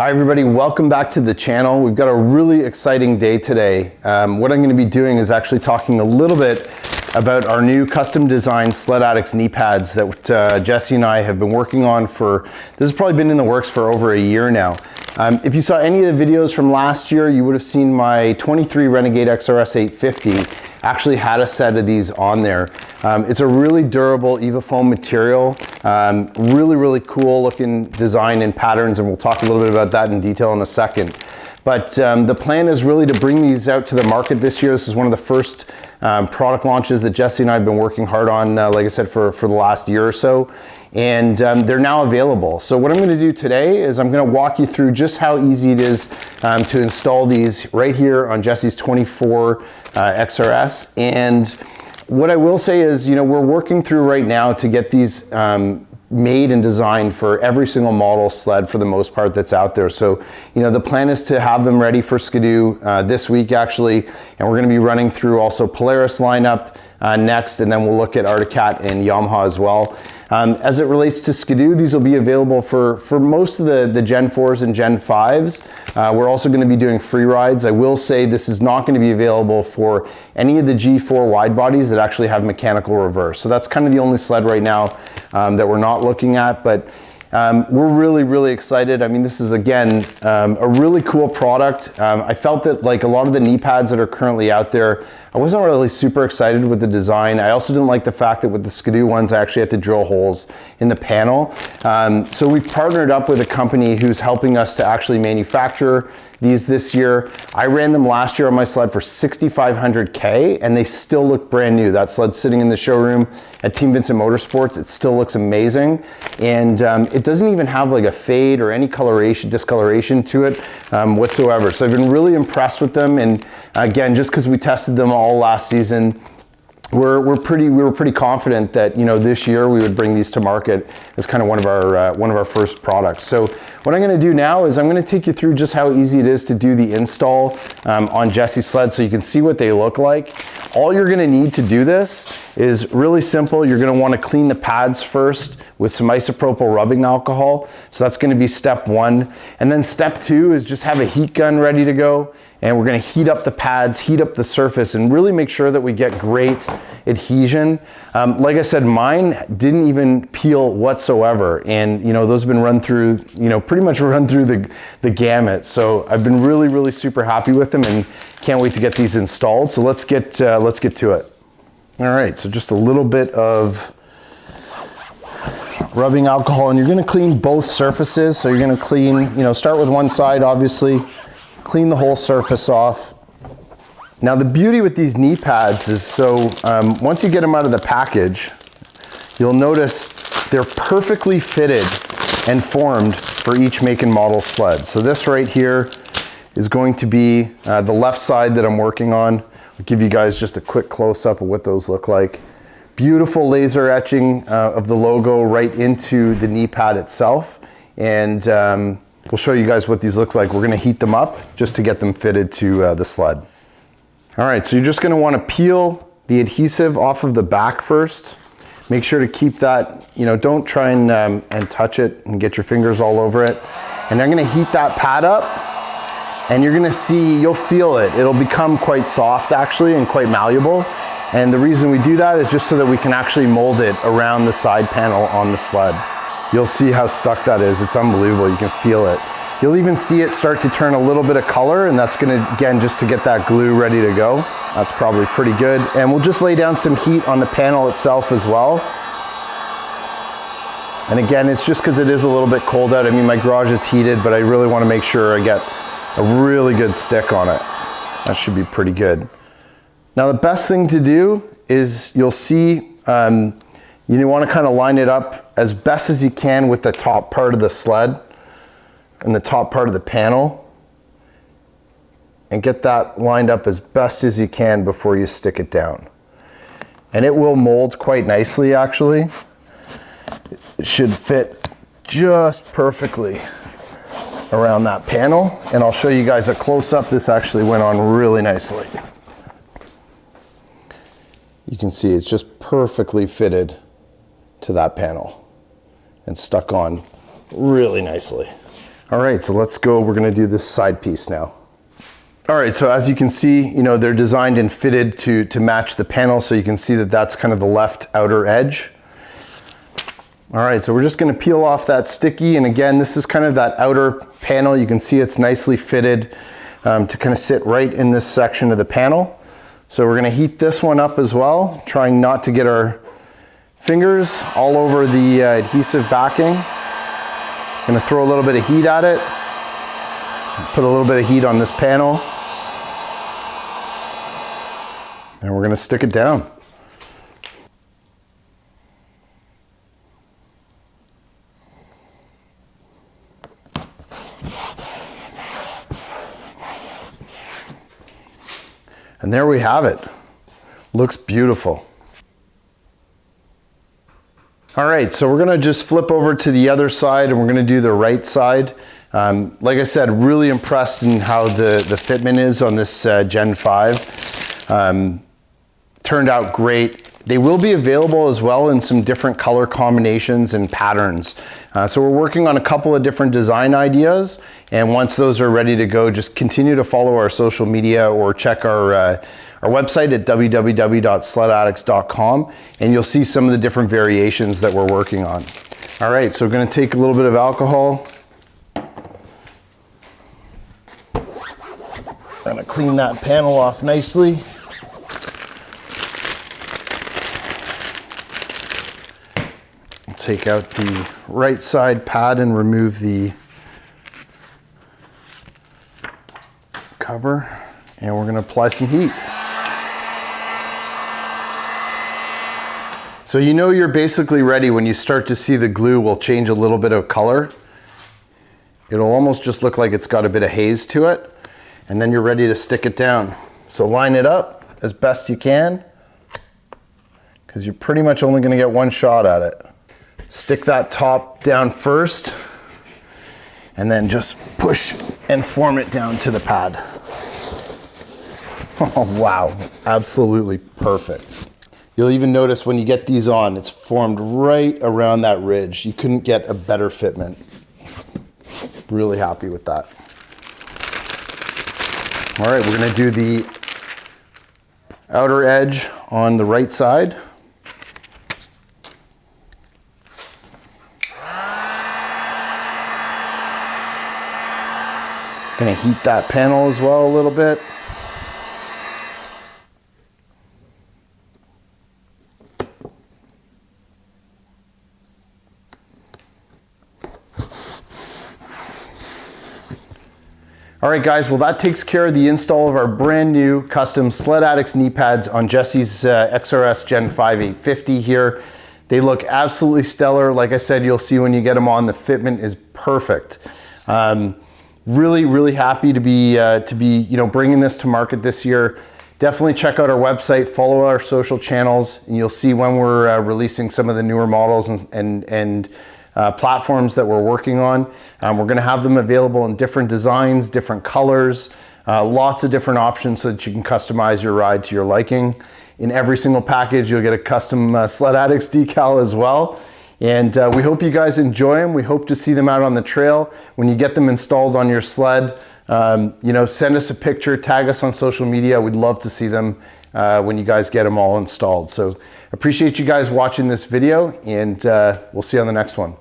Hi everybody, welcome back to the channel. We've got a really exciting day today. What I'm going to be doing is actually talking a little bit about our new custom designed Sled Addicts knee pads that Jesse and I have been working on for, this has probably been in the works for over a year now. If you saw any of the videos from last year, you would have seen my 23 Renegade XRS 850 actually had a set of these on there. It's a really durable EvaFoam material, really cool looking design and patterns, and we'll talk a little bit about that in detail in a second. But the plan is really to bring these out to the market this year. This is one of the first product launches that Jesse and I have been working hard on, like I said, for the last year or so. And they're now available. So what I'm going to do today is I'm going to walk you through just how easy it is to install these right here on Jesse's 24 XRS. And what I will say is, you know, we're working through right now to get these made and designed for every single model sled for the most part that's out there. So, you know, the plan is to have them ready for Ski-Doo this week actually, and we're going to be running through also Polaris lineup next, and then we'll look at Arctic Cat and Yamaha as well. As it relates to Ski-Doo, these will be available for most of the Gen 4s and Gen 5s. We're also going to be doing free rides. I will say this is not going to be available for any of the G4 wide bodies that actually have mechanical reverse. So that's kind of the only sled right now that we're not looking at, but we're really excited. I mean, this is again a really cool product. I felt that like a lot of the knee pads that are currently out there, I wasn't really super excited with the design. I also didn't like the fact that with the Ski-Doo ones, I actually had to drill holes in the panel. So we've partnered up with a company who's helping us to actually manufacture these this year. I ran them last year on my sled for 6,500K and they still look brand new. That sled's sitting in the showroom at Team Vincent Motorsports. It still looks amazing. And it doesn't even have like a fade or any discoloration to it whatsoever. So I've been really impressed with them. And again, just because we tested them all last season, we were pretty confident that, you know, this year we would bring these to market as kind of one of our first products. So what I'm going to do now is I'm going to take you through just how easy it is to do the install on Jesse's sled, so you can see what they look like. All you're going to need to do this is really simple. You're going to want to clean the pads first with some isopropyl rubbing alcohol. So that's going to be step one. And then step two is just have a heat gun ready to go. And we're going to heat up the pads, heat up the surface, and really make sure that we get great adhesion. Like I said, mine didn't even peel whatsoever. And, you know, those have been run through, you know, pretty much run through the gamut. So I've been really super happy with them and can't wait to get these installed. So let's get to it. All right, so just a little bit of rubbing alcohol, and you're going to clean both surfaces. So you're going to clean, you know, start with one side, obviously. Clean the whole surface off. Now the beauty with these knee pads is, so once you get them out of the package, you'll notice they're perfectly fitted and formed for each make and model sled. So this right here is going to be the left side that I'm working on. I'll give you guys just a quick close-up of what those look like. Beautiful laser etching of the logo right into the knee pad itself. And we'll show you guys what these look like. We're going to heat them up just to get them fitted to the sled. All right, so you're just going to want to peel the adhesive off of the back first. Make sure to keep that, you know, don't try and touch it and get your fingers all over it. And I'm going to heat that pad up, and you're going to see, you'll feel it. It'll become quite soft actually and quite malleable. And the reason we do that is just so that we can actually mold it around the side panel on the sled. You'll see how stuck that is. It's unbelievable. You can feel it. You'll even see it start to turn a little bit of color, and that's gonna, again, just to get that glue ready to go. That's probably pretty good. And we'll just lay down some heat on the panel itself as well. And again, it's just because it is a little bit cold out. I mean, my garage is heated, but I really want to make sure I get a really good stick on it. That should be pretty good. Now, the best thing to do is you'll see, you want to kind of line it up as best as you can with the top part of the sled and the top part of the panel, and get that lined up as best as you can before you stick it down. And it will mold quite nicely actually. It should fit just perfectly around that panel, and I'll show you guys a close-up. This actually went on really nicely. You can see it's just perfectly fitted to that panel and stuck on really nicely. All right, so let's go. We're gonna do this side piece now. All right, so as you can see, you know, they're designed and fitted to match the panel, so you can see that that's kind of the left outer edge. All right, so we're just gonna peel off that sticky, and again, this is kind of that outer panel. You can see it's nicely fitted to kind of sit right in this section of the panel. So we're gonna heat this one up as well, trying not to get our fingers all over the adhesive backing. Gonna throw a little bit of heat at it, put a little bit of heat on this panel, and we're gonna stick it down. And there we have it. Looks beautiful. All right, so we're gonna just flip over to the other side and we're gonna do the right side. Like I said, really impressed in how the fitment is on this Gen 5. Turned out great. They will be available as well in some different color combinations and patterns. So we're working on a couple of different design ideas, and once those are ready to go, just continue to follow our social media or check our website at www.sledaddicts.com, and you'll see some of the different variations that we're working on. All right, so we're gonna take a little bit of alcohol. I'm gonna clean that panel off nicely. Take out the right side pad and remove the cover, and we're going to apply some heat. So you know you're basically ready when you start to see the glue will change a little bit of color. It'll almost just look like it's got a bit of haze to it, and then you're ready to stick it down. So line it up as best you can, because you're pretty much only going to get one shot at it. Stick that top down first, and then just push and form it down to the pad. Oh, wow, absolutely perfect. You'll even notice when you get these on, it's formed right around that ridge. You couldn't get a better fitment. Really happy with that. All right, we're gonna do the outer edge on the right side. Gonna heat that panel as well a little bit. All right, guys, well, that takes care of the install of our brand new custom Sled Addicts knee pads on Jesse's XRS Gen 5 850 here. They look absolutely stellar. Like I said, you'll see when you get them on, the fitment is perfect. Really happy to be bringing this to market this year. Definitely check out our website, follow our social channels, and you'll see when we're releasing some of the newer models and platforms that we're working on. We're going to have them available in different designs, different colors, lots of different options so that you can customize your ride to your liking. In every single package, you'll get a custom Sled Addicts decal as well. And we hope you guys enjoy them. We hope to see them out on the trail. When you get them installed on your sled, send us a picture, tag us on social media. We'd love to see them when you guys get them all installed. So appreciate you guys watching this video, and we'll see you on the next one.